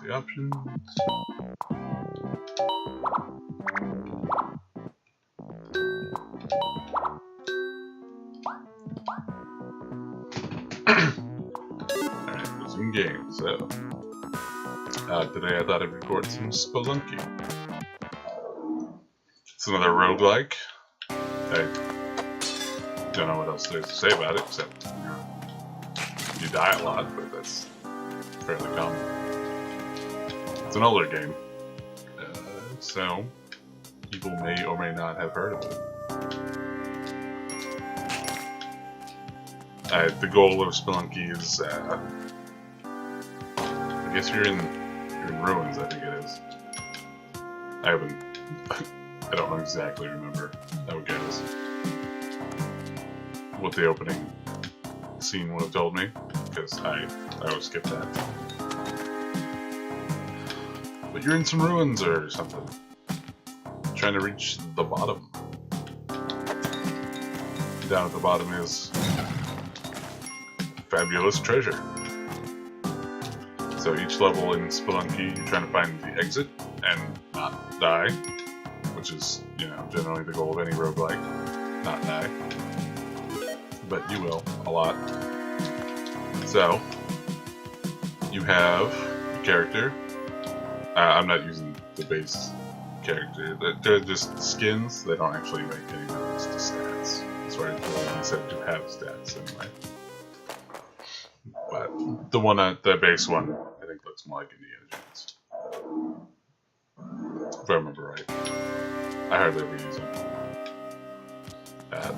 The options. Alright, resume game. So, today I thought I'd record some Spelunky. It's another roguelike. I don't know what else there's to say about it, except you die a lot, but that's fairly common. It's an older game, so people may or may not have heard of it. The goal of Spelunky is, I guess you're in ruins, I think it is. I don't exactly remember how it goes. What the opening scene would have told me, because I always skip that. But you're in some ruins or something, trying to reach the bottom. Down at the bottom is fabulous treasure. So each level in Spelunky, you're trying to find the exit and not die, which is, you know, generally the goal of any roguelike, not die. But you will, a lot. So, you have a character. I'm not using the base character. They're just skins. They don't actually make any difference to stats. As far as you said to have stats, anyway. But the base one, I think looks more like Indiana Jones. If I remember right. I hardly ever use them.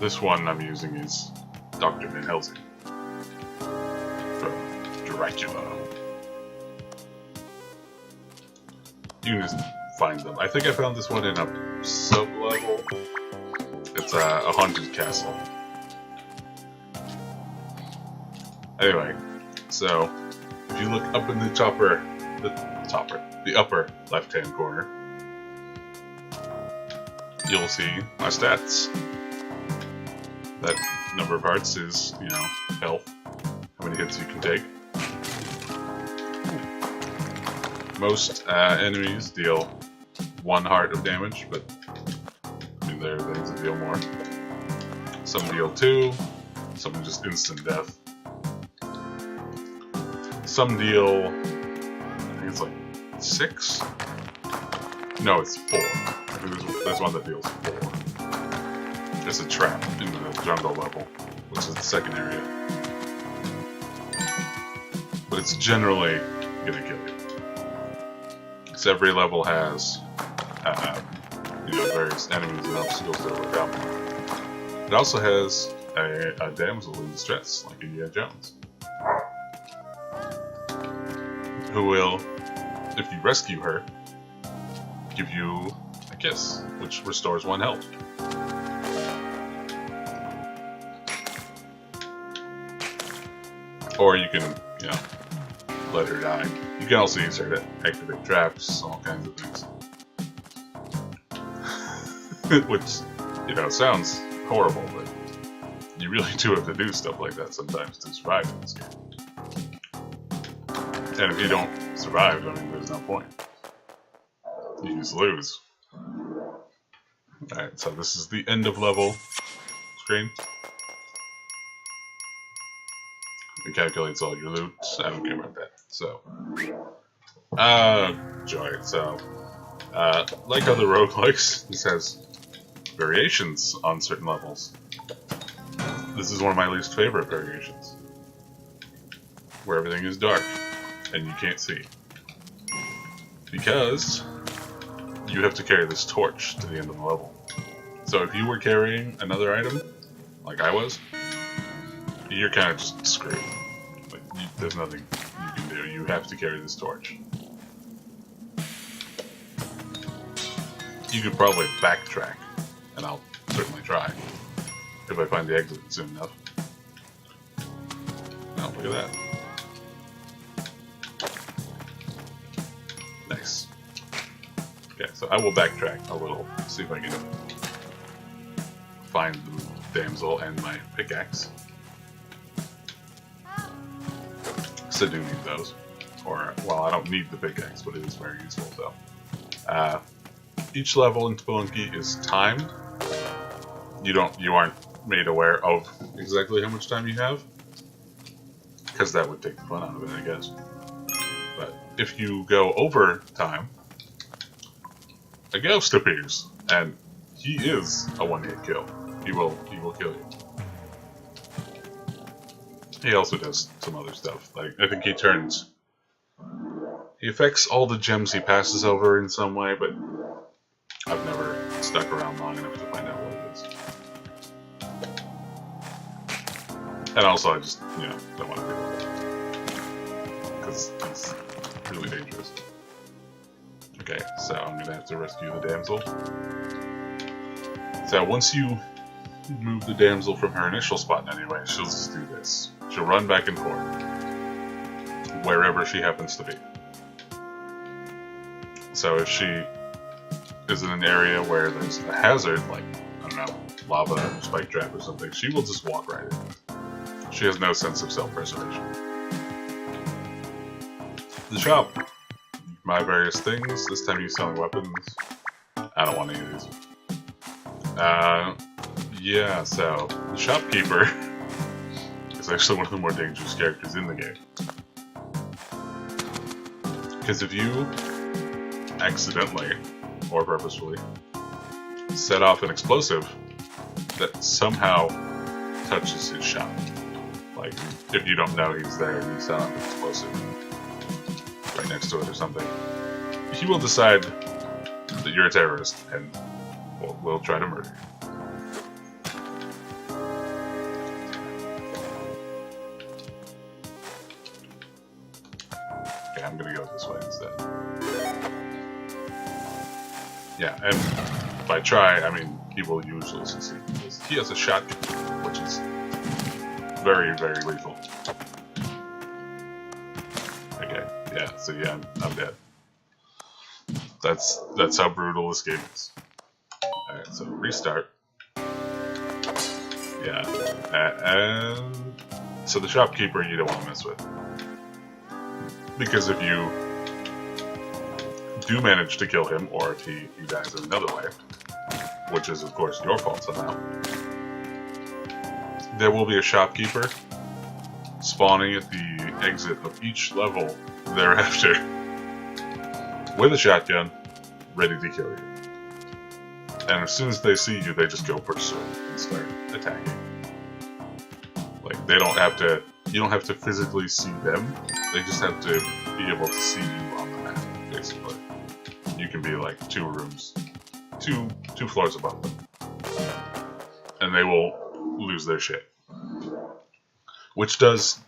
This one I'm using is Dr. Van Helsing from Dracula. You can just find them. I think I found this one in a sub-level. It's a haunted castle. Anyway, so if you look up in the upper left-hand corner, you'll see my stats. That number of hearts is, you know, health. How many hits you can take. Most enemies deal 1 heart of damage, but I mean, there are things that deal more. Some deal 2, some just instant death. Some deal, I think it's like 6? No, it's 4. I think there's one that deals 4. It's a trap in the jungle level, which is the second area. But it's generally gonna kill you. So every level has, you know, various enemies and obstacles to overcome. It also has a damsel in distress, like Indiana Jones, who will, if you rescue her, give you a kiss, which restores 1 health. Or you can, you know, let her die. You can also use her to activate traps, all kinds of things. Which, you know, sounds horrible, but you really do have to do stuff like that sometimes to survive in this game. And if you don't survive, I mean, there's no point. You just lose. Alright, so this is the end of level screen. It calculates all your loot. I don't care about that. So, enjoy it. So, like other roguelikes, this has variations on certain levels. This is one of my least favorite variations, where everything is dark and you can't see, because you have to carry this torch to the end of the level. So if you were carrying another item, like I was, you're kind of just screwed. Like, there's nothing you can do. You have to carry this torch. You could probably backtrack, and I'll certainly try, if I find the exit soon enough. Oh, look at that. Nice. Okay, so I will backtrack a little, see if I can find the damsel and my pickaxe. So do need those. Or, well, I don't need the big X, but it is very useful, so. Each level in Spelunky is timed. You aren't made aware of exactly how much time you have, because that would take the fun out of it, I guess. But if you go over time, a ghost appears, and he is a one-hit kill. He will kill you. He also does some other stuff. Like, I think he affects all the gems he passes over in some way, but I've never stuck around long enough to find out what it is. And also, I just, don't want to deal with it. Because he's really dangerous. Okay, so I'm going to have to rescue the damsel. So once you move the damsel from her initial spot anyway, she'll just do this. She'll run back and forth. Wherever she happens to be. So if she is in an area where there's a hazard, like, I don't know, lava or spike trap or something, she will just walk right in. She has no sense of self-preservation. The shop. Buy various things. This time he's selling weapons. I don't want any of these. Yeah, so the shopkeeper is actually one of the more dangerous characters in the game. Because if you accidentally, or purposefully, set off an explosive that somehow touches his shop, like if you don't know he's there and you set off an explosive right next to it or something, he will decide that you're a terrorist and will try to murder you. Okay, I'm gonna go this way instead. Yeah, and by try, I mean he will usually succeed because he has a shotgun, which is very, very lethal. Okay, yeah, so yeah, I'm dead. That's how brutal this game is. Alright, so restart. Yeah, and so the shopkeeper you don't want to mess with. Because if you do manage to kill him, or if he dies in another way, which is of course your fault somehow, there will be a shopkeeper spawning at the exit of each level thereafter with a shotgun, ready to kill you. And as soon as they see you, they just go pursue and start attacking. Like, they don't have to, you don't have to physically see them, they just have to be able to see you on the map, basically. You can be like two floors above them. And they will lose their shit. Which does,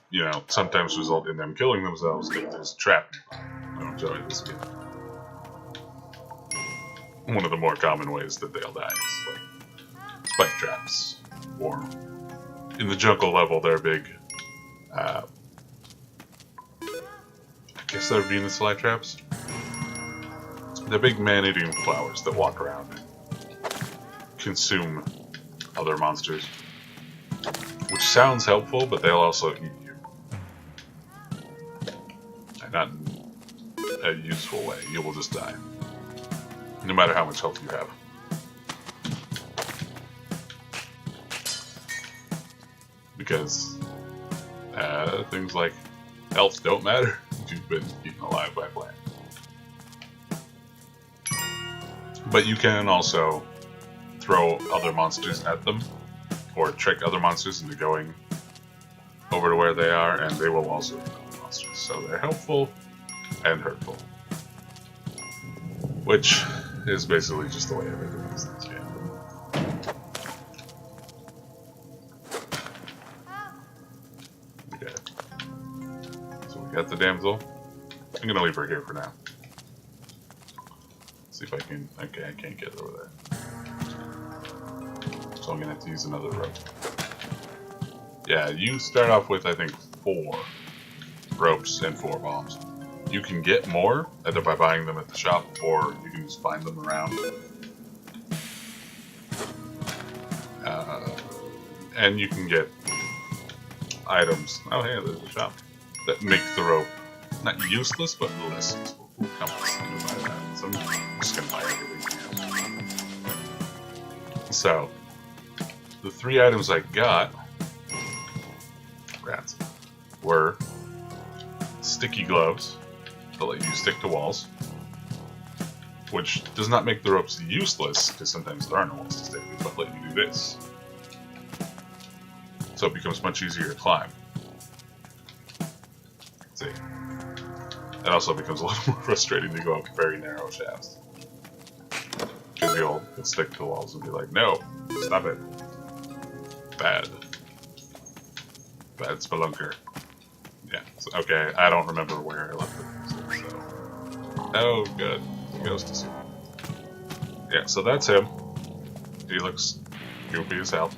sometimes result in them killing themselves if there's a trap nearby. I enjoy this game. One of the more common ways that they'll die is like spike traps, or in the jungle level they're big, I guess they're Venus flytraps. They're big man-eating flowers that walk around and consume other monsters. Which sounds helpful, but they'll also eat you. And not in a useful way. You will just die. No matter how much health you have. Because things like health don't matter if you've been eaten alive by a plant. But you can also throw other monsters at them, or trick other monsters into going over to where they are, and they will also eat other monsters. So they're helpful and hurtful. Which is basically just the way everything is in this game. Okay. So we got the damsel. I'm gonna leave her here for now. See if I can. Okay, I can't get over there. So I'm gonna have to use another rope. Yeah, you start off with, I think, 4 ropes and 4 bombs. You can get more either by buying them at the shop, or you can just find them around. And you can get items. Oh, hey, there's a shop that make the rope not useless, but less useful. Come on, I'm gonna buy that. So I'm just gonna buy everything. So, the 3 items I got, rats, were sticky gloves that let you stick to walls, which does not make the ropes useless, because sometimes there are no walls to stick to, but let you do this. So it becomes much easier to climb. Let's see. It also becomes a little more frustrating to go up very narrow shafts. Because you'll stick to the walls and be like, no, stop it. Bad. Bad spelunker. Yeah, so, okay, I don't remember where I left it. So. Oh, good. He goes to see. Yeah, so that's him. He looks goofy as hell.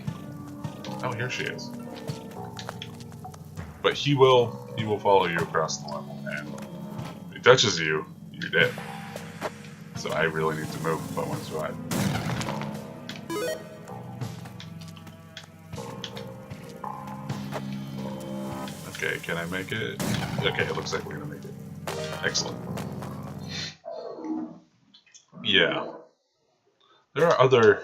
Oh, here she is. But he will follow you across the level, and if he touches you, you're dead. So I really need to move if I want to survive. Okay, can I make it? Okay, it looks like we're gonna make it. Excellent. Yeah. There are other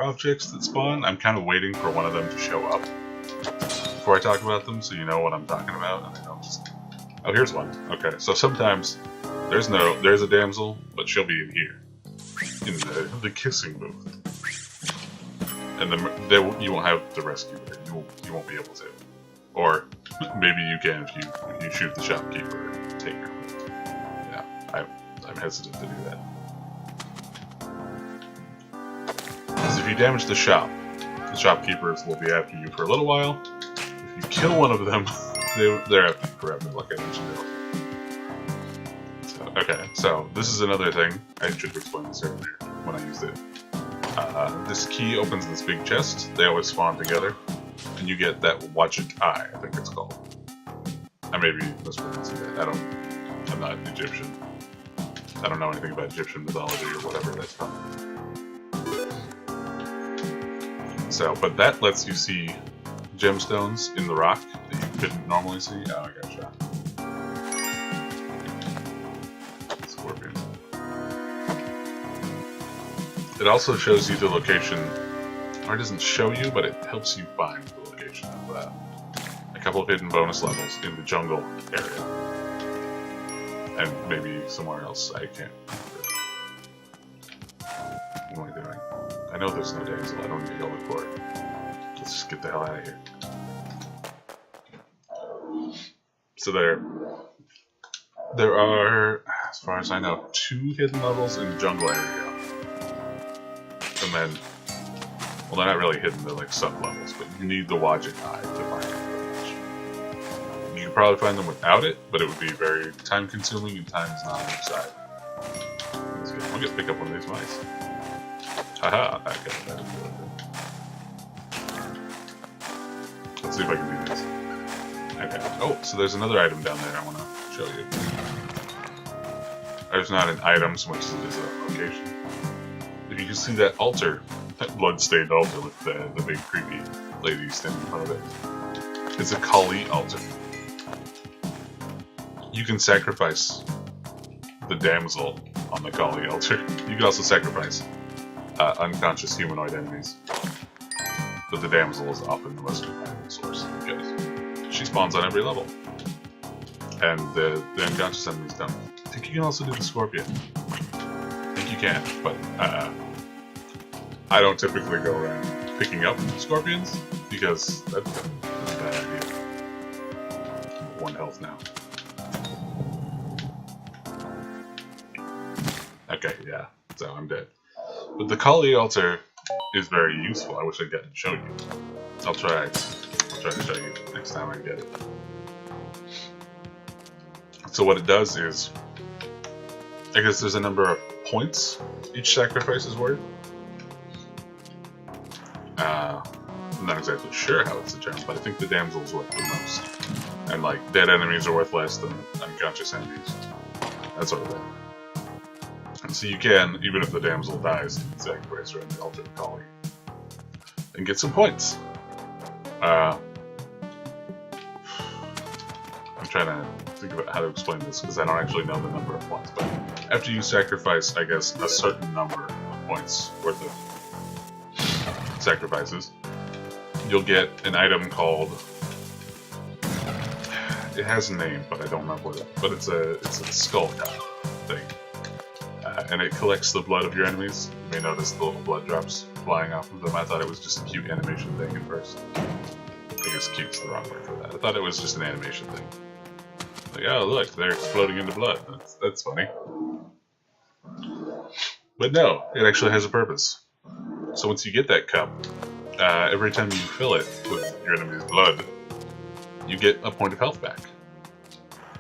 objects that spawn. I'm kind of waiting for one of them to show up before I talk about them, so you know what I'm talking about, and I don't just... Oh, here's one. Okay, so sometimes there's a damsel, but she'll be in here, in the kissing booth, and then you won't have to rescue her. You won't be able to, or maybe you can if you shoot the shopkeeper and take her. Yeah, I'm hesitant to do that. Because if you damage the shopkeepers will be after you for a little while. If you kill one of them, they're after you forever, like I mentioned earlier. So, okay, so this is another thing. I should have explained this earlier when I used it. This key opens this big chest. They always spawn together, and you get that Watch It Eye, I think it's called. I may be mispronouncing that. I'm not Egyptian. I don't know anything about Egyptian mythology or whatever that's from. So, but that lets you see gemstones in the rock that you couldn't normally see. Oh, I got shot. Scorpion. It also shows you the location, or it doesn't show you, but it helps you find the location of a couple of hidden bonus levels in the jungle area. And maybe somewhere else, I can't remember. What am I doing? I know there's no damsel, I don't need to go look for it. Let's just get the hell out of here. So there are, as far as I know, 2 hidden levels in the jungle area. And then, well, they're not really hidden, they're like sub-levels, but you need the Watch It Eye to find them. You could probably find them without it, but it would be very time-consuming, and time is not on your side. I'm gonna pick up one of these mice. Haha, I got that. Let's see if I can do this. Okay. Oh, so there's another item down there I want to show you. There's not an item so much as it is a location. If you can see that altar, that blood-stained altar with the big creepy lady standing in front of it, it's a Kali altar. You can sacrifice the damsel on the Kali altar. You can also sacrifice unconscious humanoid enemies. But the damsel is often the most reliable source because she spawns on every level. And the unconscious enemies don't. I think you can also do the scorpion. I think you can, but I don't typically go around picking up scorpions because that's a bad idea. I'm at 1 health now. Okay, yeah, so I'm dead. But the Kali altar is very useful. I wish I'd gotten to show you. I'll try to show you next time I get it. So what it does is, I guess there's a number of points each sacrifice is worth. I'm not exactly sure how it's determined, but I think the damsel is worth the most. And like, dead enemies are worth less than unconscious enemies. That sort of thing. And so you can, even if the damsel dies, you can sacrifice her on the altar of Kali and get some points. I'm trying to think about how to explain this because I don't actually know the number of points. But after you sacrifice, I guess, a certain number of points worth of sacrifices, you'll get an item called. It has a name, but I don't remember what it is. But it's a skull cup thing, and it collects the blood of your enemies. You may notice the little blood drops flying off of them. I thought it was just a cute animation thing at first. I guess cute's the wrong word for that. I thought it was just an animation thing. Like, oh look, they're exploding into blood. That's funny. But no, it actually has a purpose. So once you get that cup, every time you fill it with your enemy's blood, you get a point of health back,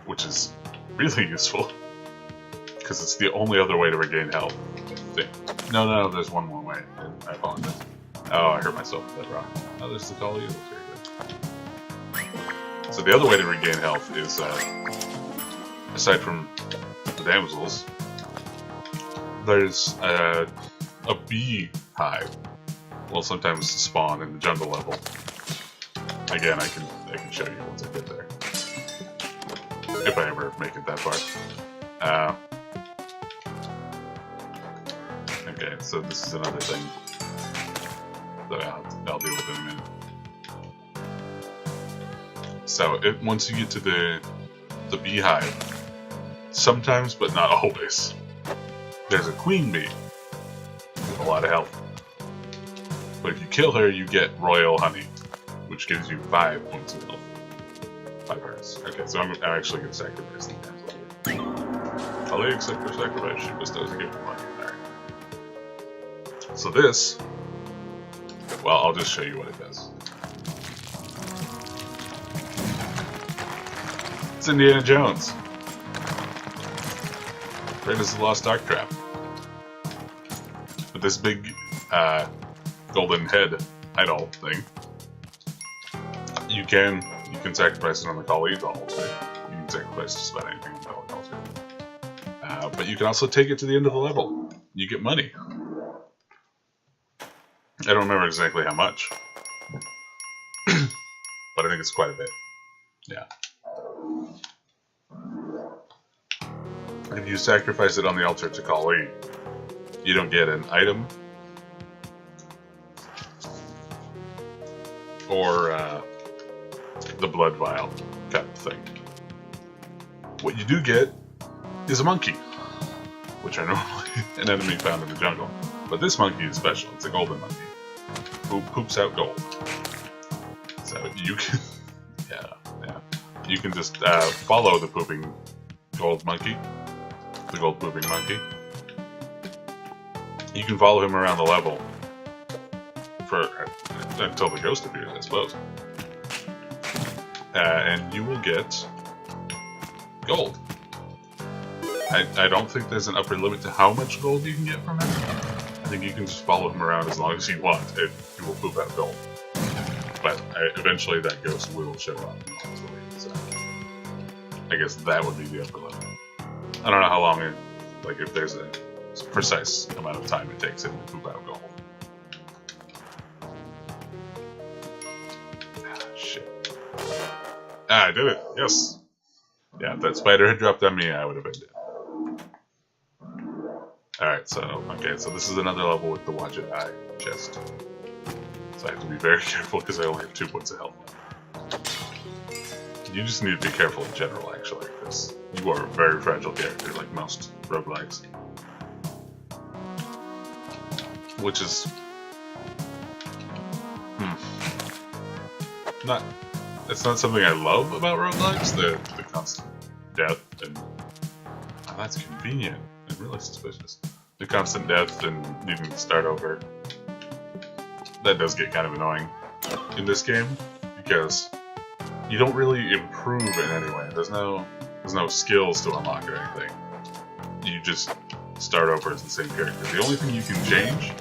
which is really useful because it's the only other way to regain health. I think. No, there's one more way. I apologize. Oh, I hurt myself with that rock. Oh, there's the call you. Very good. So the other way to regain health is, aside from the damsels, there's a bee hive. Will sometimes spawn in the jungle level. Again, I can show you once I get there. If I ever make it that far. Okay, so this is another thing that I'll deal with in a minute. So once you get to the beehive, sometimes but not always, there's a queen bee with a lot of health. But if you kill her, you get royal honey, which gives you 5 points of health. 5 hearts. Okay, so I'm actually going to sacrifice the damsel. I'll accept her sacrifice. She just doesn't give me money. Alright. So this, well, I'll just show you what it does. It's Indiana Jones. Raiders of the Lost Ark trap. With this big, golden head idol thing. You can sacrifice it on the Kali altar. You can sacrifice just about anything on the Kali altar. But you can also take it to the end of the level. You get money. I don't remember exactly how much. But I think it's quite a bit. Yeah. If you sacrifice it on the altar to Kali, you don't get an item or the blood vial kind of thing. What you do get is a monkey, which are normally an enemy found in the jungle. But this monkey is special. It's a golden monkey who poops out gold. So you can, yeah, you can just follow the pooping gold monkey, the gold pooping monkey. You can follow him around the level until the ghost appears, I suppose. And you will get gold. I don't think there's an upper limit to how much gold you can get from him. I think you can just follow him around as long as you want, and he will poop out gold. But eventually that ghost will show up. So I guess that would be the upper limit. I don't know how long if there's a precise amount of time it takes him to poop out gold. Shit. I did it! Yes! Yeah, if that spider had dropped on me, I would have been dead. Alright, so this is another level with the Watch It Eye chest. So I have to be very careful because I only have 2 points of health. You just need to be careful in general, actually, because you are a very fragile character, like most roguelikes. Which is... It's not something I love about roguelikes, the constant death and... Oh, that's convenient and really suspicious. The constant death and needing to start over. That does get kind of annoying in this game, because you don't really improve in any way. There's no skills to unlock or anything. You just start over as the same character. The only thing you can change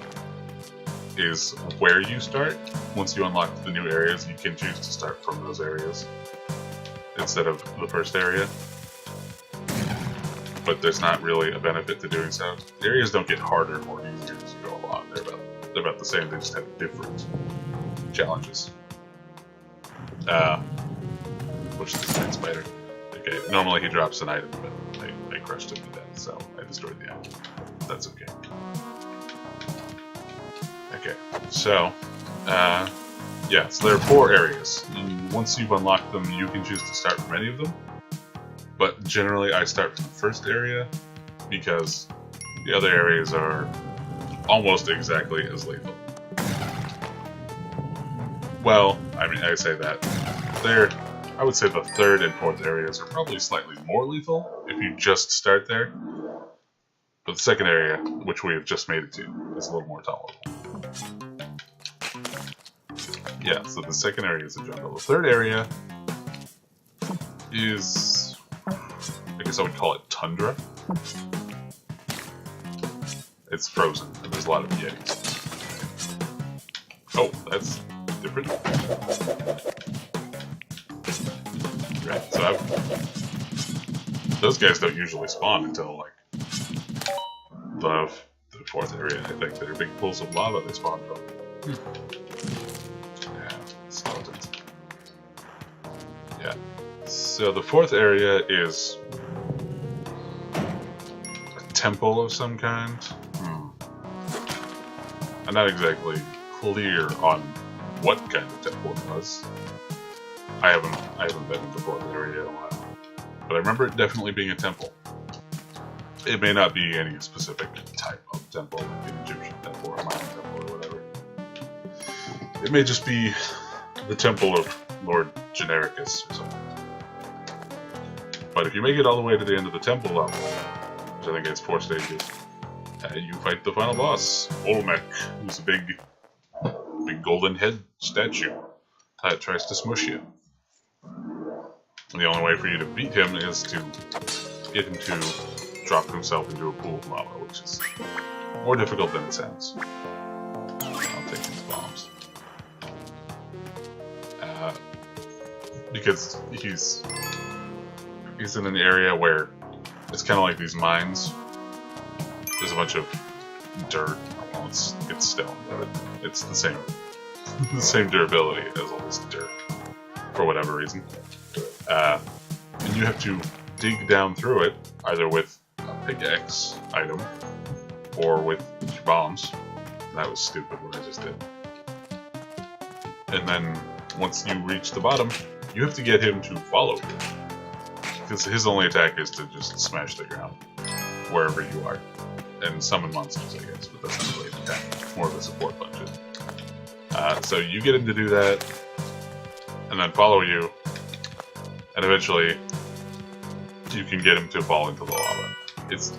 is where you start. Once you unlock the new areas, you can choose to start from those areas instead of the first area. But there's not really a benefit to doing so. The areas don't get harder or easier as you go along. They're about the same, they just have different challenges. Which is the giant spider. Okay, normally he drops an item, but I crushed him to death, so I destroyed the item. That's okay. Okay, so, yeah, so there are 4 areas. And once you've unlocked them, you can choose to start from any of them. But generally, I start from the first area, because the other areas are almost exactly as lethal. Well, I mean, I say that. I would say the 3rd and 4th areas are probably slightly more lethal if you just start there. But the 2nd area, which we have just made it to, is a little more tolerable. Yeah, so the 2nd area is a jungle. The 3rd area is, I guess I would call it tundra. It's frozen, and there's a lot of yetis. Oh, that's different. Right, so those guys don't usually spawn until, like, the 4th area, I think. They're big pools of lava they spawn from. Yeah, skeletons. Yeah. So the 4th area is a temple of some kind. I'm not exactly clear on what kind of temple it was. I haven't been in the 4th area in a while. But I remember it definitely being a temple. It may not be any specific type of temple, like an Egyptian temple or a Mayan temple or whatever. It may just be the temple of Lord Genericus or something. But if you make it all the way to the end of the temple level, which I think has 4 stages, you fight the final boss, Olmec, who's a big golden head statue that tries to smush you. And the only way for you to beat him is to get him to drop himself into a pool of lava, which is more difficult than it sounds. I'll take these bombs. Because he's in an area where it's kind of like these mines. There's a bunch of dirt. Well, it's stone, but it's the same durability as all this dirt for whatever reason. And you have to dig down through it either with a pickaxe item or with your bombs. That was stupid what I just did. And then once you reach the bottom, you have to get him to follow you. Because his only attack is to just smash the ground wherever you are. And summon monsters, I guess, but that's not really an attack. It's more of a support function. So you get him to do that, and then follow you, and eventually you can get him to fall into the lava. It's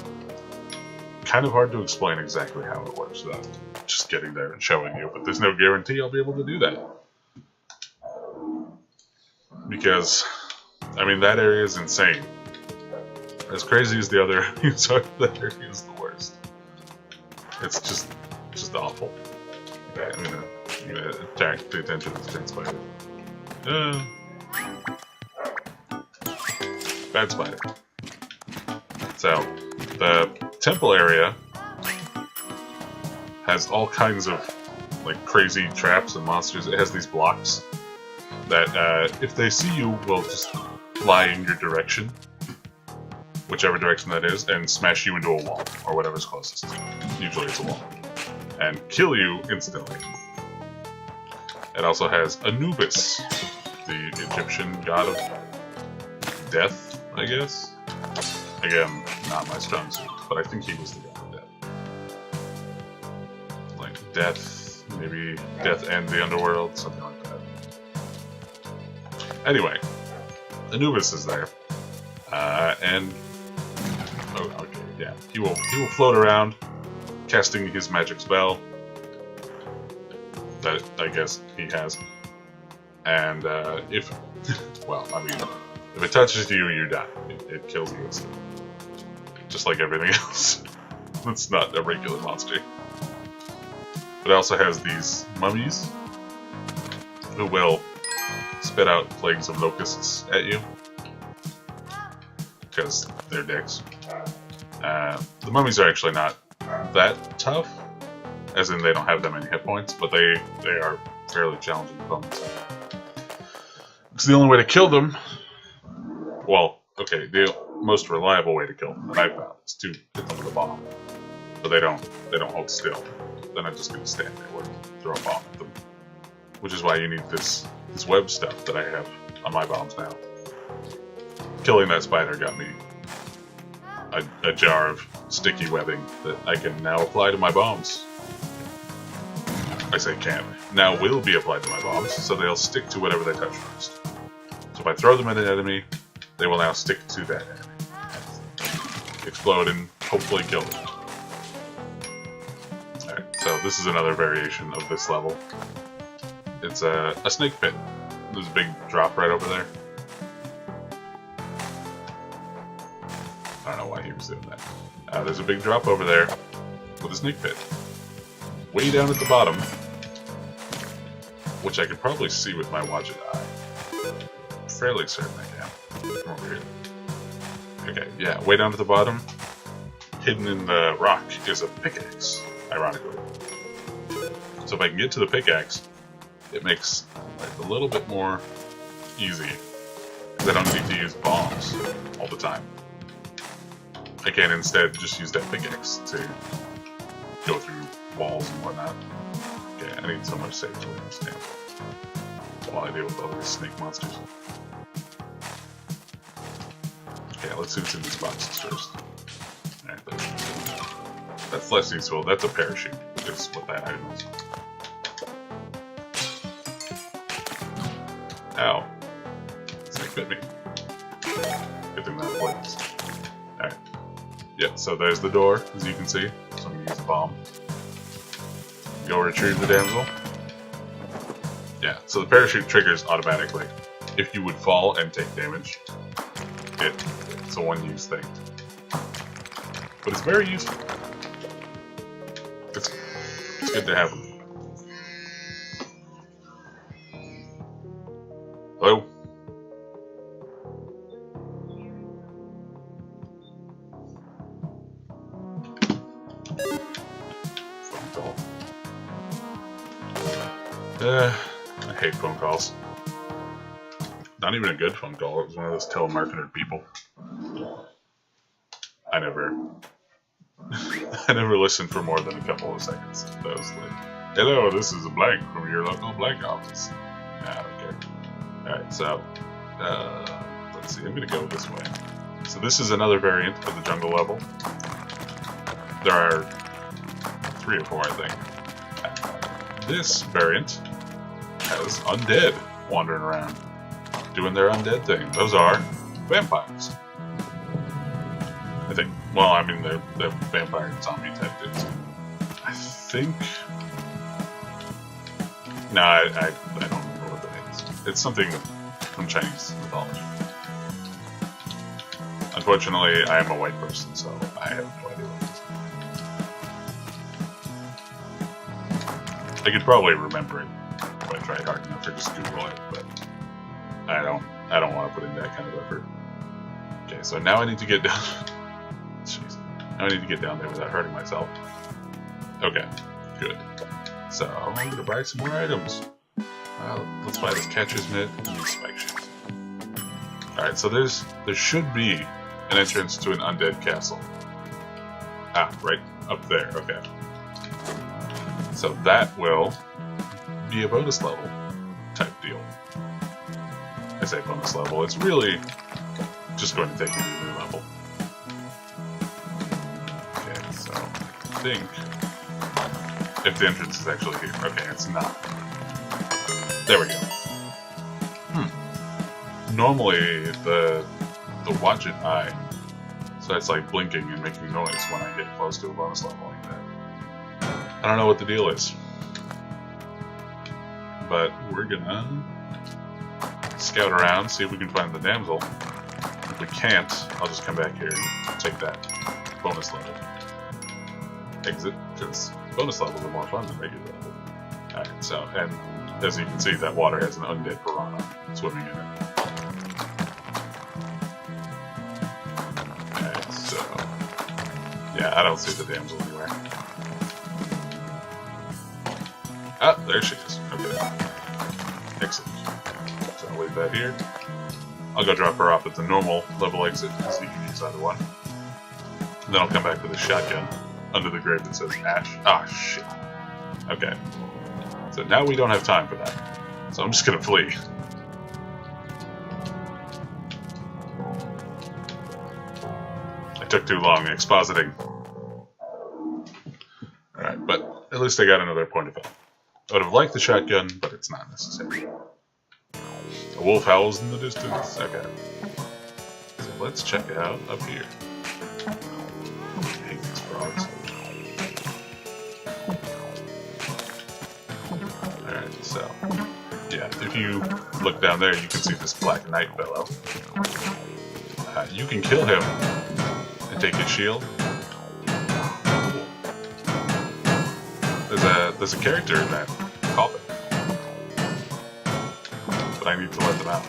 kind of hard to explain exactly how it works without just getting there and showing you, but there's no guarantee I'll be able to do that. Because, I mean, that area is insane. As crazy as the other areas are, that area is the worst. It's just awful. Okay, I'm gonna attack the attention of the 10 spider. Bad spider. So, the temple area has all kinds of like crazy traps and monsters. It has these blocks that if they see you will just fly in your direction, whichever direction that is, and smash you into a wall, or whatever's closest. Usually it's a wall. And kill you instantly. It also has Anubis, the Egyptian god of death, I guess? Again, not my strong suit, but I think he was the god of death. Like death, maybe death and the underworld, something like that. Anyway, Anubis is there. And oh, okay, yeah. He will float around, casting his magic spell that I guess he has. And if, well, I mean, if it touches you, you die. It kills you instantly. Just like everything else. It's not a regular monster. But it also has these mummies who will spit out plagues of locusts at you. Because they're dicks. The mummies are actually not that tough, as in they don't have that many hit points, but they are fairly challenging opponents. Because the only way to kill them, well, Okay, the most reliable way to kill them that I found is to hit them with a bomb. But they don't hold still. Then I'm just gonna stand there or throw a bomb at them. Which is why you need this web stuff that I have on my bombs now. Killing that spider got me a jar of sticky webbing that I can now apply to my bombs. I say can. Now will be applied to my bombs, so they'll stick to whatever they touch first. So if I throw them at an enemy, they will now stick to that enemy. Explode and hopefully kill them. Alright, so this is another variation of this level. It's a snake pit. There's a big drop right over there. I don't know why he was doing that. There's a big drop over there with a snake pit. Way down at the bottom, which I could probably see with my Watch It Eye. Fairly certain I can. Come over here. Okay, yeah, way down at the bottom, hidden in the rock, is a pickaxe, ironically. So if I can get to the pickaxe, it makes life a little bit more easy, because I don't need to use bombs all the time. I can instead just use that pickaxe to go through walls and whatnot. Okay, I need somewhere safe to lay this down while I deal with all these snake monsters. Okay, let's see what's in these boxes first. Alright, that's less useful. That's a parachute, is what that item is. Ow. Snake bit me. Good thing that works. Alright. Yeah, so there's the door, as you can see. So I'm gonna use a bomb. Go retrieve the damsel. Yeah, so the parachute triggers automatically. If you would fall and take damage, it's a one-use thing. But it's very useful. It's good to have them. Hello? I hate phone calls. Not even a good phone call. It was one of those telemarketer people. I never listened for more than a couple of seconds. That was like, hello, this is a blank from your local blank office. Nah, I don't care. Alright, so, let's see, I'm gonna go this way. So this is another variant of the jungle level. There are 3 or 4, I think. This variant has undead wandering around, doing their undead thing. Those are vampires. I think. Well, I mean, they're vampire zombie type things. I think. No, I don't remember what that is. It's something from Chinese mythology. Unfortunately, I am a white person, so I have no idea what it is. I could probably remember it if I tried hard enough, or just Google it, but I don't want to put in that kind of effort. Okay, so now I need to get down. Jeez. Now I need to get down there without hurting myself. Okay, good. So I'm gonna buy some more items. Let's buy this catcher's mitt and these spike shoes. Alright, so there should be an entrance to an undead castle. Ah, right up there, okay. So that will be a bonus level type deal. I say bonus level, it's really just going to take you to a new level. Okay, so I think if the entrance is actually here. Okay, it's not. There we go. Normally the Watch It Eye, so it's like blinking and making noise when I get close to a bonus level like that. I don't know what the deal is, but we're gonna scout around, see if we can find the damsel. If we can't, I'll just come back here and take that bonus level. Exit, because bonus levels are more fun than regular level. Alright, so, and as you can see, that water has an undead piranha swimming in it. Alright, so, yeah, I don't see the damsel anywhere. Ah, there she is. Okay. Excellent. So I'll leave that here. I'll go drop her off at the normal level exit, so you can use either one. And then I'll come back with a shotgun under the grave that says Ash. Ah, shit. Okay. So now we don't have time for that. So I'm just gonna flee. I took too long expositing. Alright, but at least I got another point of help. I would have liked the shotgun, but it's not necessary. A wolf howls in the distance. Okay. So let's check it out up here. I hate these frogs. Alright, so yeah, if you look down there, you can see this Black Knight fellow. You can kill him and take his shield. There's a character in that coffin, but I need to let them out.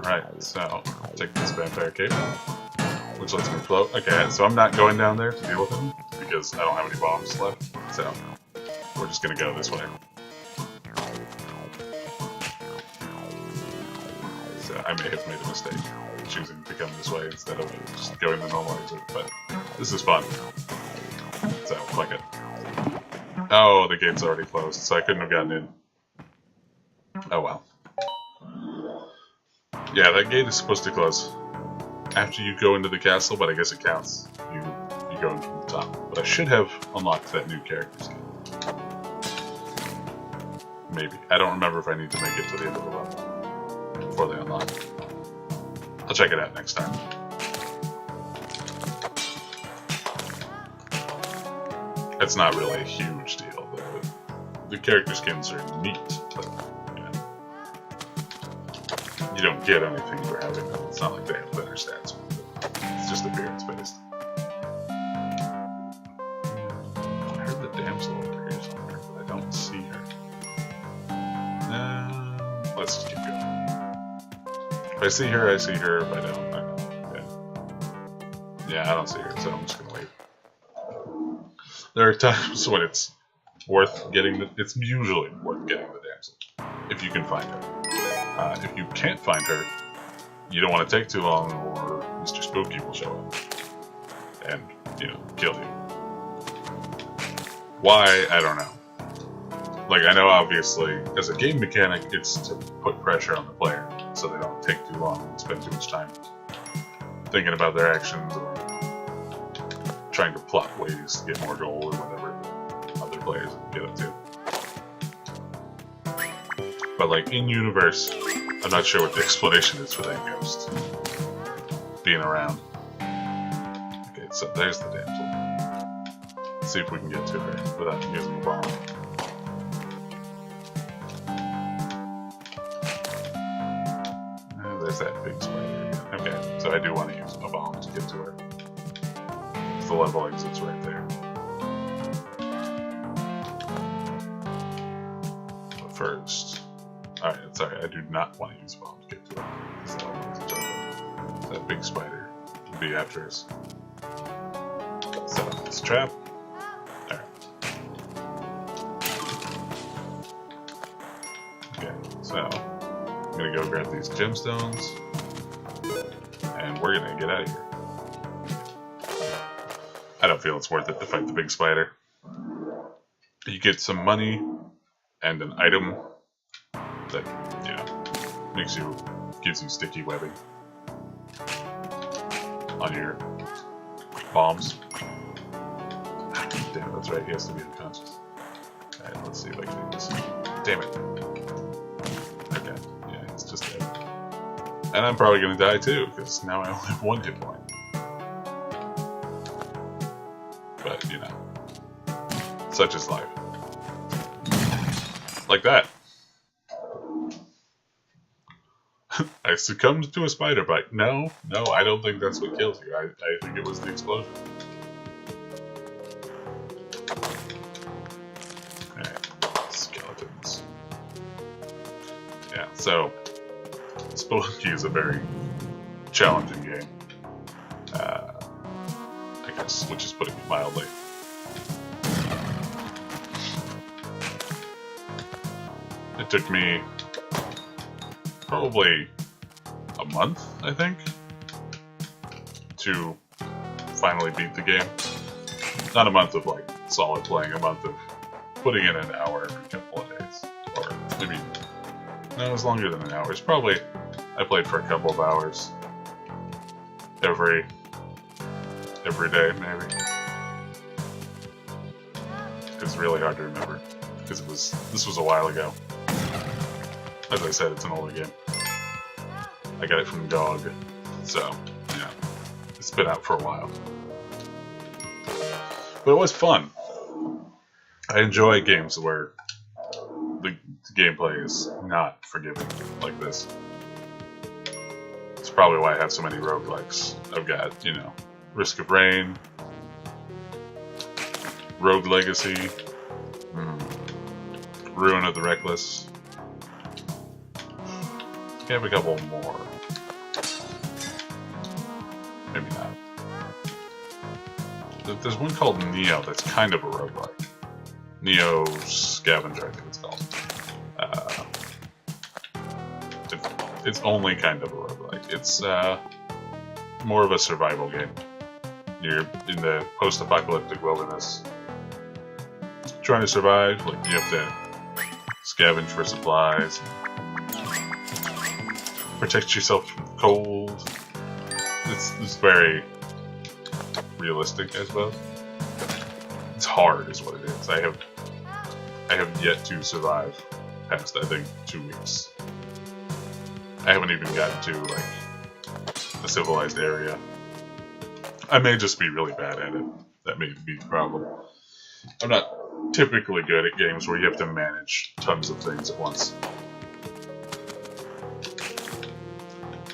Alright, so take this vampire cape, which lets me float. Okay, so I'm not going down there to deal with him because I don't have any bombs left. So we're just gonna go this way. So I may have made a mistake choosing to come this way instead of just going the normal exit, but this is fun. So, fuck it. Oh, the gate's already closed, so I couldn't have gotten in. Oh well. Yeah, that gate is supposed to close after you go into the castle, but I guess it counts. You go in from the top. But I should have unlocked that new character skin. Maybe. I don't remember if I need to make it to the end of the level before they unlock. I'll check it out next time. It's not really a huge deal. The character skins are neat, but you don't get anything for having them. It's not like they have better stats. It's just appearance based. I heard the damsel over here somewhere, but I don't see her. Let's just keep going. If I see her, I see her. If I don't, I don't. Yeah, I don't see her, so I'm just gonna wait. There are times when it's worth getting it's usually worth getting the damsel, if you can find her. If you can't find her, you don't want to take too long, or Mr. Spooky will show up and, kill you. Why? I don't know. Like, I know obviously, as a game mechanic, it's to put pressure on the player, so they don't take too long and spend too much time thinking about their actions, or trying to plot ways to get more gold or whatever other players get up to. But like in universe, I'm not sure what the explanation is for that ghost being around. Okay, so there's the damsel. Let's see if we can get to her without using a bomb. There's that big spider. Okay, so I do want to use a bomb to get to her. The level exits right there. But first, alright, sorry, I do not want to use a bomb to get to it. Because the level exits right there. That big spider will be after us. Set up this trap. Alright. Okay, so I'm gonna go grab these gemstones, and we're gonna get out of here. I don't feel it's worth it to fight the big spider. You get some money and an item that, gives you sticky webbing on your bombs. Damn, that's right, he has to be unconscious. Alright, let's see if I can do this. Damn it. Okay, yeah, it's just dead. And I'm probably gonna die too, because now I only have one hit point. But, such is life. Like that. I succumbed to a spider bite. No, I don't think that's what killed you. I think it was the explosion. Alright, skeletons. Yeah, so Spelunky is a very challenging game. I guess, which is putting it mildly. It took me probably a month, I think, to finally beat the game. Not a month of like solid playing, a month of putting in an hour every couple of days. Or maybe, no, it was longer than an hour. It's probably, I played for a couple of hours every day, maybe. It's really hard to remember, because this was a while ago. As I said, it's an older game. I got it from GOG, so, yeah, it's been out for a while. But it was fun. I enjoy games where the gameplay is not forgiving like this. It's probably why I have so many roguelikes. I've got, you know, Risk of Rain, Rogue Legacy, Ruin of the Reckless. I have a couple more. Maybe not. There's one called Neo that's kind of a roguelike. Neo Scavenger, I think it's called. It's only kind of a roguelike. It's more of a survival game. You're in the post-apocalyptic wilderness, trying to survive. Like, you have to scavenge for supplies, protect yourself from the cold. It's very realistic, I suppose. It's hard, is what it is. I have yet to survive past, I think, 2 weeks. I haven't even gotten to like a civilized area. I may just be really bad at it. That may be the problem. I'm not typically good at games where you have to manage tons of things at once.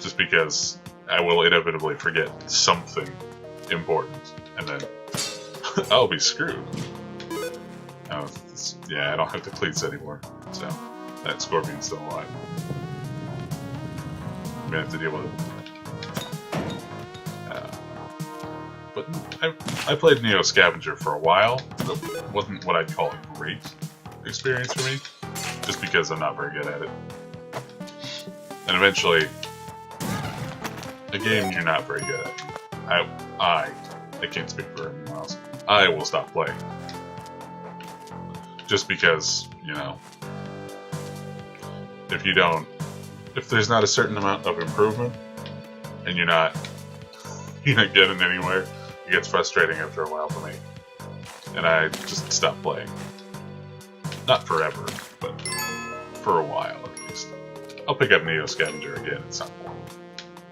Just because I will inevitably forget something important, and then I'll be screwed. Yeah, I don't have the cleats anymore, so that scorpion's still alive. I'm gonna have to deal with it. But I played Neo Scavenger for a while, but it wasn't what I'd call a great experience for me, just because I'm not very good at it. And eventually, a game you're not very good at, I can't speak for anyone else, I will stop playing. Just because, you know, if there's not a certain amount of improvement, and you're not getting anywhere, it gets frustrating after a while for me. And I just stop playing. Not forever, but for a while at least. I'll pick up Neo Scavenger again at some point.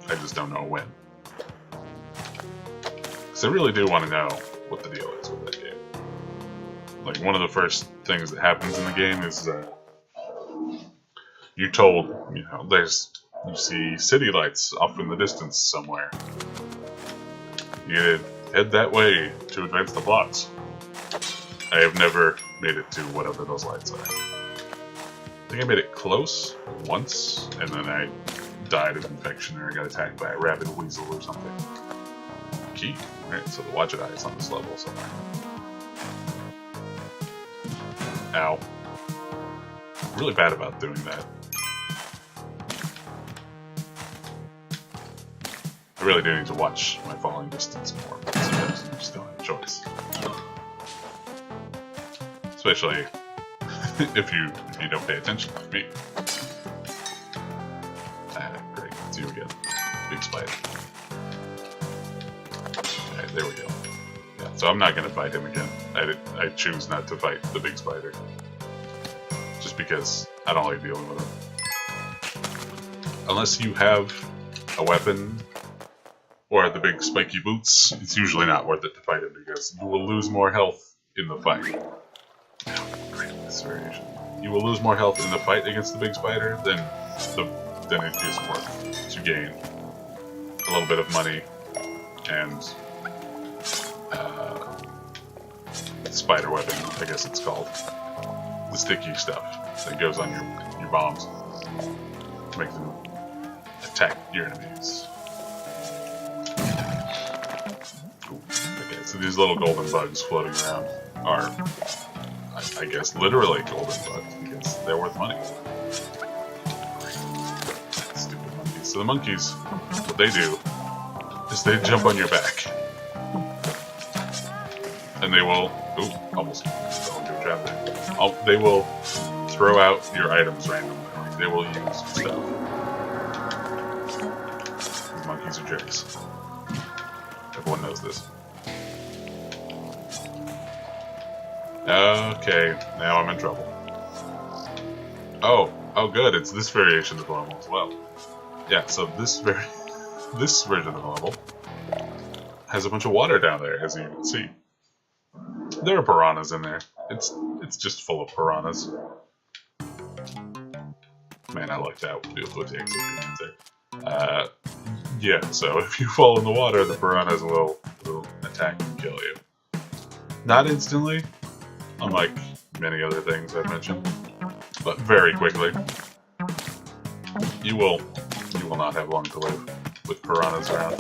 I just don't know when. Because I really do want to know what the deal is with that game. Like, one of the first things that happens in the game is you're told, you know, you see city lights off in the distance somewhere. You head that way to advance the plots. I have never made it to whatever those lights are. I think I made it close once, and then I died of infection or I got attacked by a rabid weasel or something. Key. Alright, so the watch eye is on this level somewhere. Ow. I'm really bad about doing that. I really do need to watch my falling distance more, because sometimes you just don't have a choice. Especially if you don't pay attention like me. Great. It's you again. Big spider. Alright, there we go. Yeah, so I'm not gonna fight him again. I choose not to fight the big spider. Just because I don't like dealing with him. Unless you have a weapon or the big spiky boots, it's usually not worth it to fight him because you will lose more health in the fight. This variation. You will lose more health in the fight against the big spider than it is worth to gain a little bit of money and spider weapon, I guess it's called. The sticky stuff that goes on your bombs to make them attack your enemies. Okay, so these little golden bugs floating around are, I guess, literally golden bugs because they're worth money. so the monkeys, what they do is they jump on your back. And they will... Ooh, almost fell into a trap there. They will throw out your items randomly. Like, they will use your stuff. These monkeys are jerks. Everyone knows this. Okay, now I'm in trouble. Oh good, it's this variation of the level as well. Yeah, so this version of the level has a bunch of water down there, as you can see. There are piranhas in there. It's just full of piranhas. Man, I like that with the exit there. Yeah, so if you fall in the water, the piranhas will attack and kill you. Not instantly, unlike many other things I've mentioned, but very quickly. You will not have long to live with piranhas around.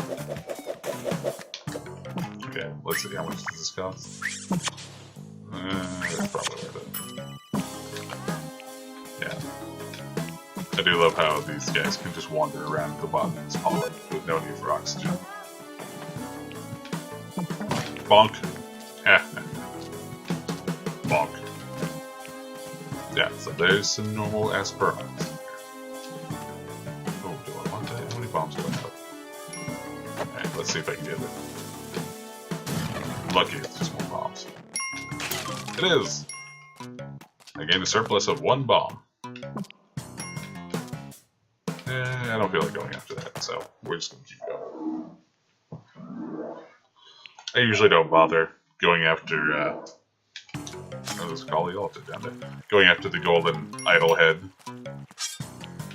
Okay, let's see, how much does this cost? It's probably worth it. Yeah. I do love how these guys can just wander around the bottom of this pond with no need for oxygen. Bonk. Bonk. Yeah, so there's some normal ass piranhas. Oh, do I want that? How many bombs do I have? Alright, let's see if I can get it. Lucky it's just more bombs. It is! I gained a surplus of 1 bomb. I don't feel like going after that, so we're just gonna keep going. I usually don't bother going after, what is it called? The altar down there. Going after the golden idol head.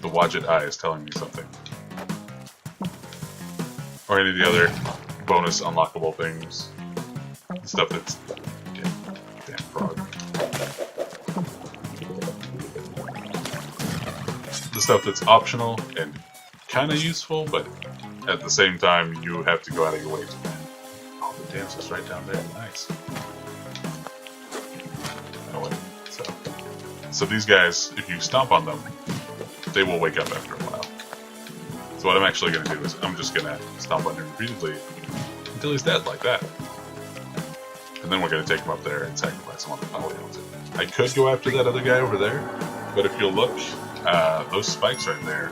The Wadget Eye is telling me something. Or any of the other bonus unlockable things. Stuff that's... Damn frog. The stuff that's optional and kind of useful, but at the same time you have to go out of your way to win. Oh, the damsel's right down there. Nice. Oh, wait. So these guys, if you stomp on them, they will wake up after a while. So what I'm actually going to do is I'm just going to stomp on him repeatedly until he's dead, like that. And then we're going to take him up there and sacrifice him on the polyons. I could go after that other guy over there, but if you'll look, those spikes right there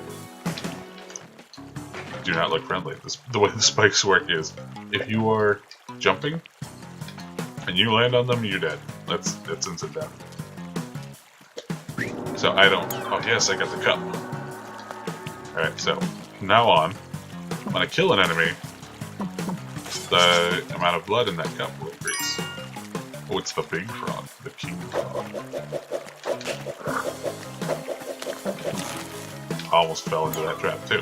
do not look friendly. The way the spikes work is, if you are jumping and you land on them, you're dead. That's instant death. So I don't... Oh yes, I got the cup. Alright, so from now on, when I kill an enemy, the amount of blood in that cup will increase. Oh, it's the big frog, the king frog. I almost fell into that trap too.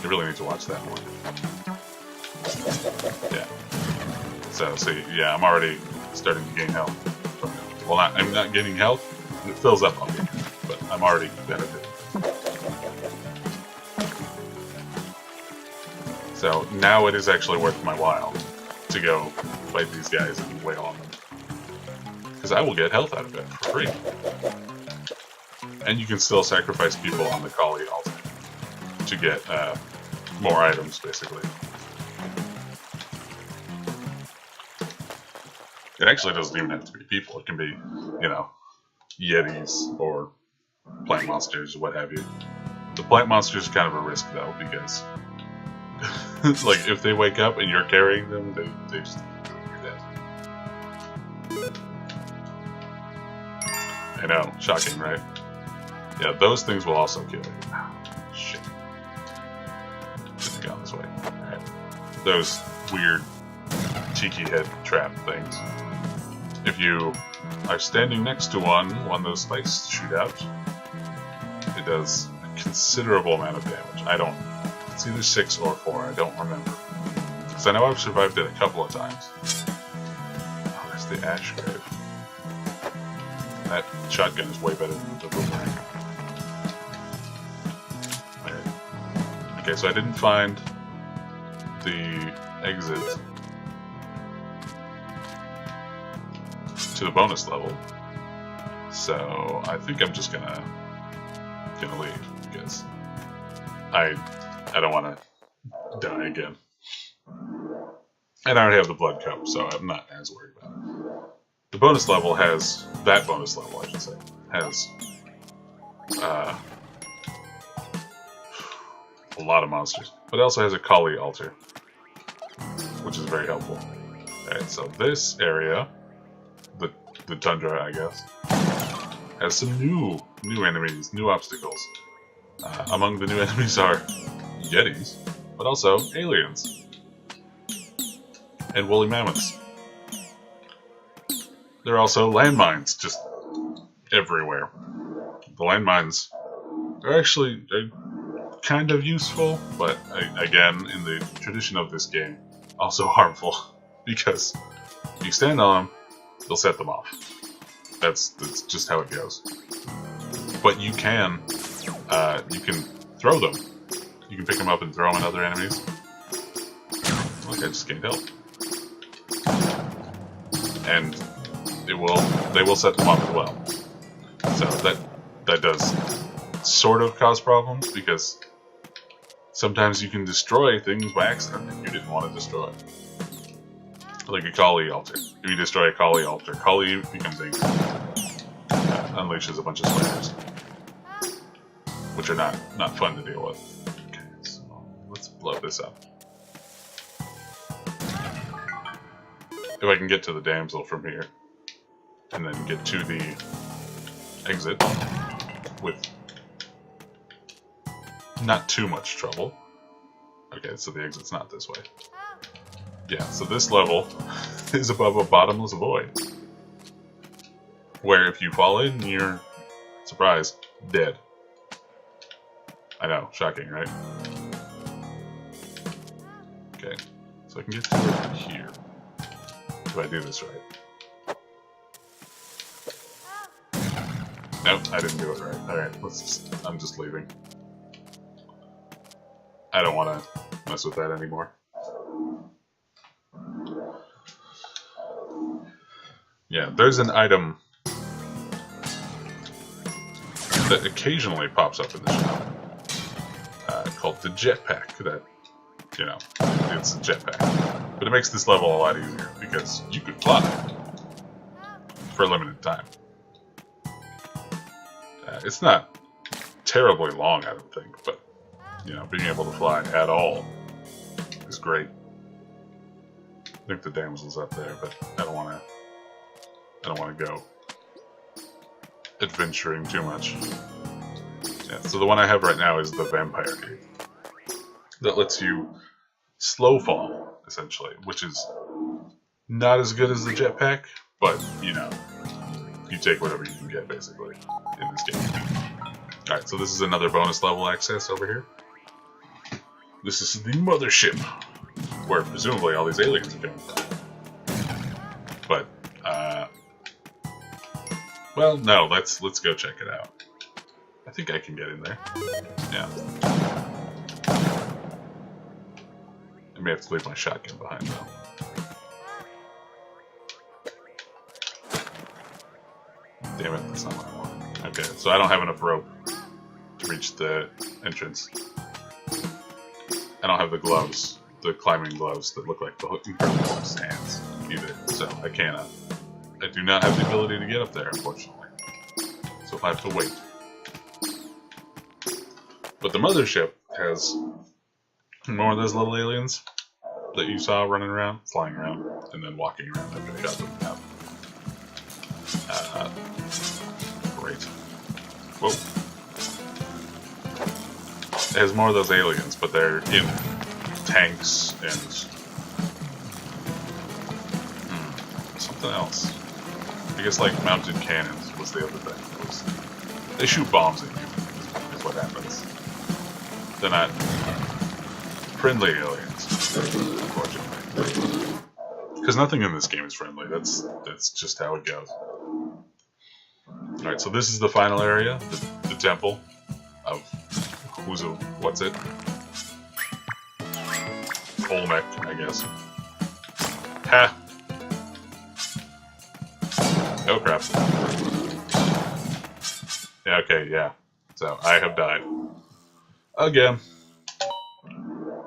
You really need to watch that one. Yeah. So, see, yeah, I'm already starting to gain health from it. Well, I'm not getting health, and it fills up on me, but I'm already benefiting. So now it is actually worth my while to go fight these guys and wail on them. Because I will get health out of it for free. And you can still sacrifice people on the Kali altar to get more items, basically. It actually doesn't even have to be people. It can be, you know, yetis or plant monsters, what have you. The plant monsters are kind of a risk, though, because like, if they wake up and you're carrying them, they just... you're dead. I know, shocking, right? Yeah, those things will also kill you. Oh, shit. Shouldn't have gone this way. Alright. Those weird tiki head trap things. If you are standing next to one of those spikes shoot out, it does a considerable amount of damage. I don't... It's either 6 or 4, I don't remember. Because I know I've survived it a couple of times. Oh, there's the ash grave. That shotgun is way better than the boomerang. Okay, so I didn't find the exit to the bonus level. So I think I'm just gonna leave, because I don't want to die again. And I already have the blood cup, so I'm not as worried about it. The bonus level has, that bonus level I should say, has a lot of monsters. But it also has a Kali altar, which is very helpful. Alright, so this area, the tundra I guess, has some new enemies, new obstacles. Among the new enemies are Yetis, but also aliens. And woolly mammoths. There are also landmines just everywhere. The landmines are actually kind of useful, but again, in the tradition of this game, also harmful. Because if you stand on them, they'll set them off. That's just how it goes. But you can throw them. You can pick them up and throw them at other enemies. Look, I just gained health. And they will set them off as well. So that does sort of cause problems, because sometimes you can destroy things by accident that you didn't want to destroy. Like a Kali altar. If you destroy a Kali altar, Kali becomes angry. Unleashes a bunch of spiders, which are not fun to deal with. Okay, so let's blow this up. If I can get to the damsel from here, and then get to the exit with not too much trouble. Okay, so the exit's not this way. Yeah, so this level is above a bottomless void, where if you fall in, you're, surprise, dead. I know, shocking, right? Okay, so I can get to it here, if I do this right. Nope, I didn't do it right. Alright, I'm just leaving. I don't want to mess with that anymore. Yeah, there's an item that occasionally pops up in the shop called the jetpack. That, you know, it's a jetpack. But it makes this level a lot easier because you could fly for a limited time. It's not terribly long, I don't think, but, you know, being able to fly at all is great. I think the damsel's up there, but I don't want to go adventuring too much. Yeah, so the one I have right now is the vampire cave. That lets you slow fall, essentially, which is not as good as the jetpack, but, you know, you take whatever you can get, basically, in this game. Alright, so this is another bonus level access over here. This is the mothership, where presumably all these aliens are coming from. But, well, no, let's go check it out. I think I can get in there. Yeah. I may have to leave my shotgun behind, though. Damn it, that's not what I want. Okay, so I don't have enough rope to reach the entrance. I don't have the gloves, the climbing gloves that look like the Incredible Hulk's hands either, so I cannot. I do not have the ability to get up there, unfortunately. So I have to wait. But the mothership has more of those little aliens that you saw running around, flying around, and then walking around after I shot them out. Great. Whoa. It has more of those aliens, but they're in tanks and something else. I guess like mounted cannons was the other thing. They shoot bombs at you, is what happens. They're not friendly aliens, unfortunately. Because nothing in this game is friendly. That's just how it goes. Alright, so this is the final area, the temple of what's it? Olmec, I guess. Ha! Oh crap. Yeah, okay, yeah. So, I have died. Again.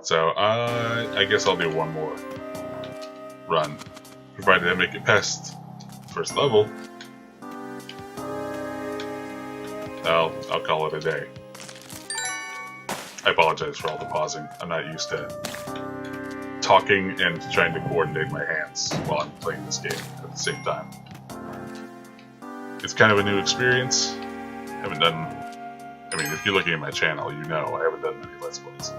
So I guess I'll do one more run, provided I make it past first level. I'll call it a day. I apologize for all the pausing. I'm not used to talking and trying to coordinate my hands while I'm playing this game at the same time. It's kind of a new experience. Haven't done... I mean, if you're looking at my channel, you know I haven't done many Let's Plays.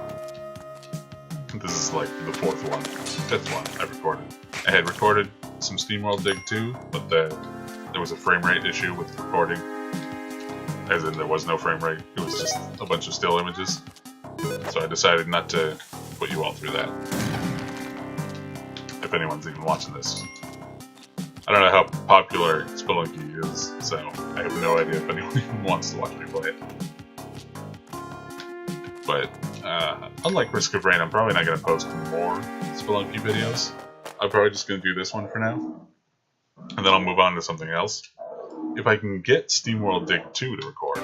This is like the fifth one I've recorded. I had recorded some SteamWorld Dig 2, but there was a frame rate issue with the recording. As in, there was no frame rate. It was just a bunch of still images. So I decided not to put you all through that. If anyone's even watching this. I don't know how popular Spelunky is, so I have no idea if anyone even wants to watch me play it. But, unlike Risk of Rain, I'm probably not going to post more Spelunky videos. I'm probably just going to do this one for now. And then I'll move on to something else. If I can get SteamWorld Dig 2 to record,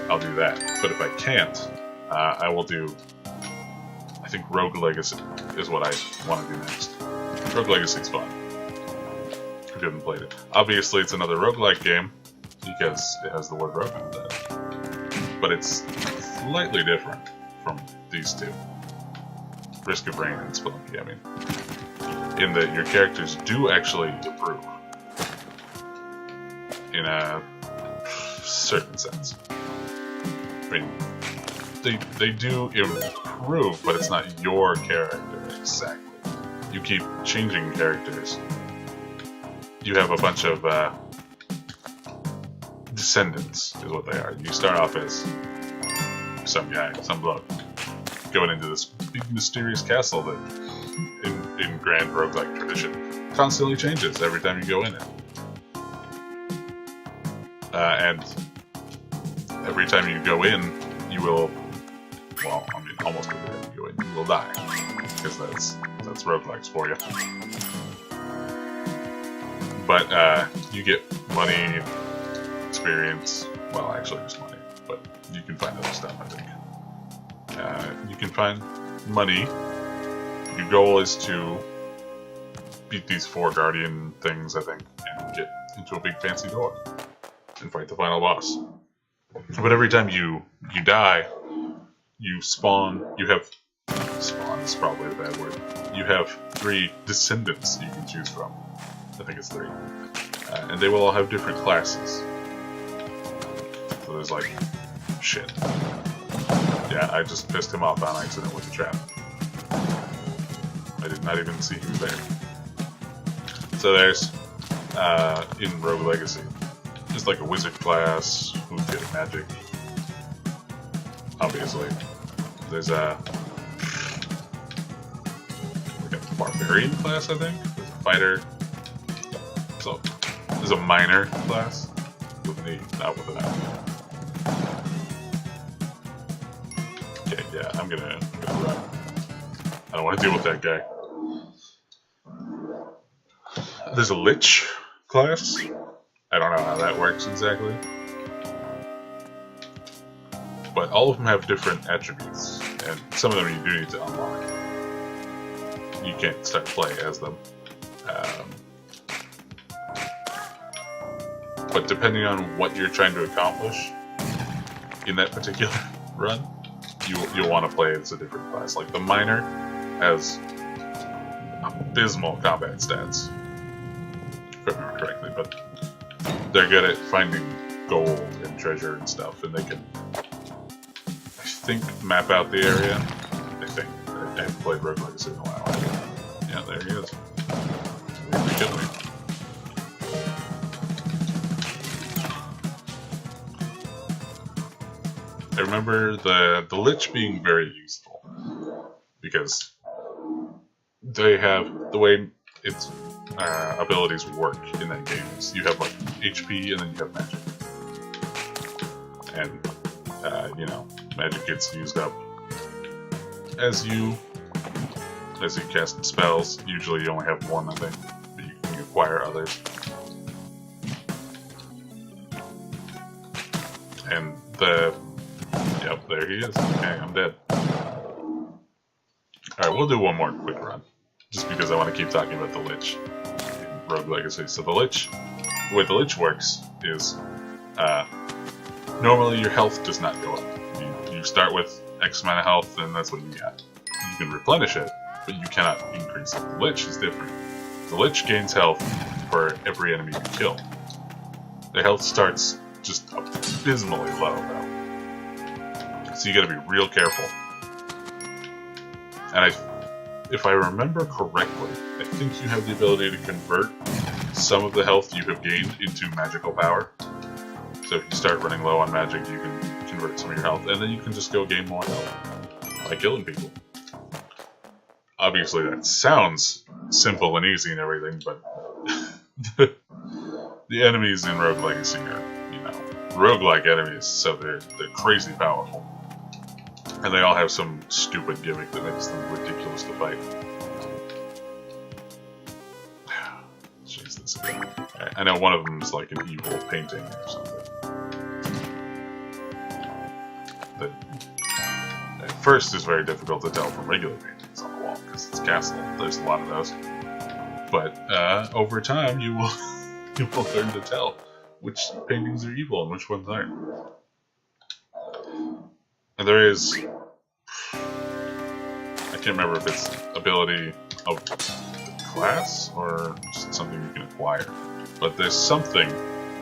I'll do that. But if I can't, I will do... I think Rogue Legacy is what I want to do next. Rogue Legacy's fun. If you haven't played it. Obviously, it's another roguelike game, because it has the word rogue in it. But it's slightly different from these two. Risk of Rain and Spelunky, I mean. In that your characters do actually improve. In a certain sense. I mean, they do improve, but it's not your character exactly. You keep changing characters. You have a bunch of descendants, is what they are. You start off as some guy, some bloke, going into this big mysterious castle that, in grand roguelike tradition, constantly changes every time you go in it. And every time you go in, you will, well, I mean, almost every time you go in, you will die. Because that's roguelikes for you. But you get money, experience, well, actually just money, but you can find other stuff, I think. You can find money. Your goal is to beat these 4 guardian things, I think, and get into a big fancy door. And fight the final boss. But every time you die, you spawn. Spawn is probably a bad word. You have 3 descendants you can choose from. I think it's 3. And they will all have different classes. So there's like... shit. Yeah, I just pissed him off on accident with the trap. I did not even see he was there. So there's... in Rogue Legacy. Just like a wizard class who's good at magic. Obviously. There's a barbarian class, I think. There's a fighter. So there's a minor class with an E, not with an F. Okay, yeah, I'm gonna run. I don't want to deal with that guy. There's a lich class. I don't know how that works exactly. But all of them have different attributes, and some of them you do need to unlock. You can't start play as them. But depending on what you're trying to accomplish in that particular run, you'll want to play as a different class. Like the miner has abysmal combat stats, if I remember correctly, but they're good at finding gold and treasure and stuff, and they can, I think, map out the area. I think. I haven't played Rogue Legacy in a while. Yeah, there he is. He killed me. I remember the Lich being very useful, because they have, the way its abilities work in that game is you have like HP and then you have magic. And, you know, magic gets used up as you cast spells. Usually you only have one, I think, but you can acquire others. And yep, there he is. Okay, I'm dead. Alright, we'll do one more quick run. Just because I want to keep talking about the Lich in Rogue Legacy. So the Lich, the way the Lich works is, normally your health does not go up. You start with X amount of health, and that's what you got. You can replenish it, but you cannot increase it. The Lich is different. The Lich gains health for every enemy you kill. The health starts just abysmally low, though. So you gotta be real careful. And if I remember correctly, I think you have the ability to convert some of the health you have gained into magical power. So if you start running low on magic, you can convert some of your health, and then you can just go gain more health by killing people. Obviously, that sounds simple and easy and everything, but the enemies in Rogue Legacy are, roguelike enemies, so they're crazy powerful. And they all have some stupid gimmick that makes them ridiculous to fight. Jesus. I know one of them is like an evil painting or something. That at first is very difficult to tell from regular paintings on the wall, because it's castle. There's a lot of those. But over time, you will learn to tell which paintings are evil and which ones aren't. And there is, I can't remember if it's ability of class or just something you can acquire, but there's something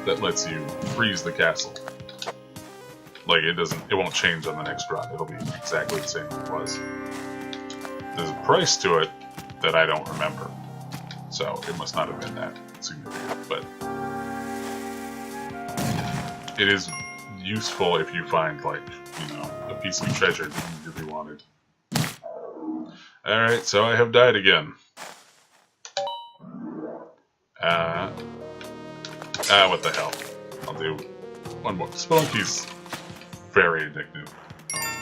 that lets you freeze the castle. Like it won't change on the next run. It'll be exactly the same as it was. There's a price to it that I don't remember, so it must not have been that significant, but it is useful if you find, like, a piece of treasure that you really wanted. Alright, so I have died again. What the hell. I'll do one more. Spelunky's very addictive.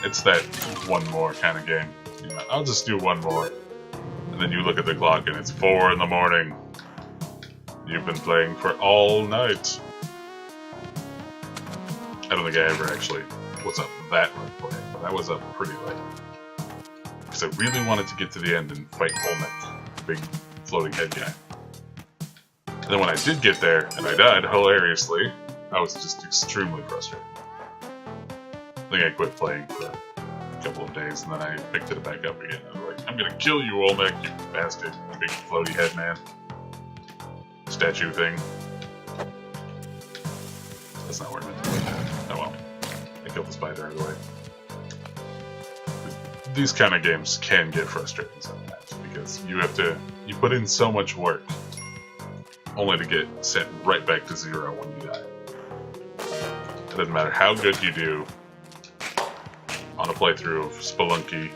It's that one more kind of game. I'll just do one more. And then you look at the clock and it's 4 in the morning. You've been playing for all night. I don't think I ever actually was up that late playing, but I was up pretty late. Because I really wanted to get to the end and fight Olmec, the big floating head guy. And then when I did get there, and I died hilariously, I was just extremely frustrated. I think I quit playing for a couple of days, and then I picked it back up again. I was like, I'm gonna kill you, Olmec, you bastard, you big floaty head man. Statue thing. That's not where I meant to put that. Oh well. I killed the spider right away. These kind of games can get frustrating sometimes, because you put in so much work only to get sent right back to 0 when you die. It doesn't matter how good you do on a playthrough of Spelunky.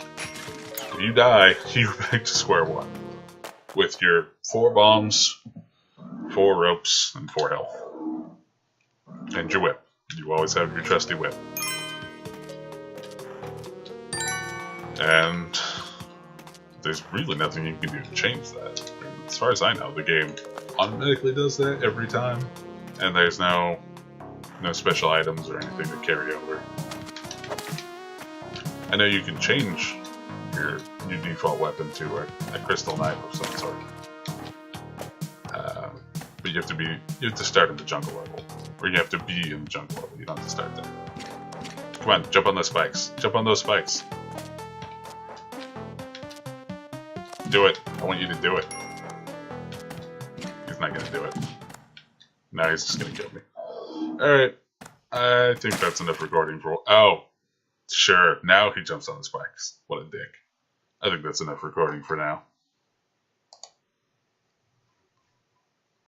If you die, you're back to square one. With your 4 bombs, 4 ropes, and 4 health. And your whip. You always have your trusty whip. And there's really nothing you can do to change that. I mean, as far as I know, the game automatically does that every time, and there's no special items or anything that carry over. I know you can change your default weapon to a crystal knife of some sort, but you have to start in the jungle level, or you have to be in the jungle level. You don't have to start there. Come on, jump on those spikes! Jump on those spikes! Do it! I want you to do it. He's not gonna do it. Now he's just gonna kill me. Alright. I think that's enough recording for... Oh! Sure, now he jumps on the spikes. What a dick. I think that's enough recording for now.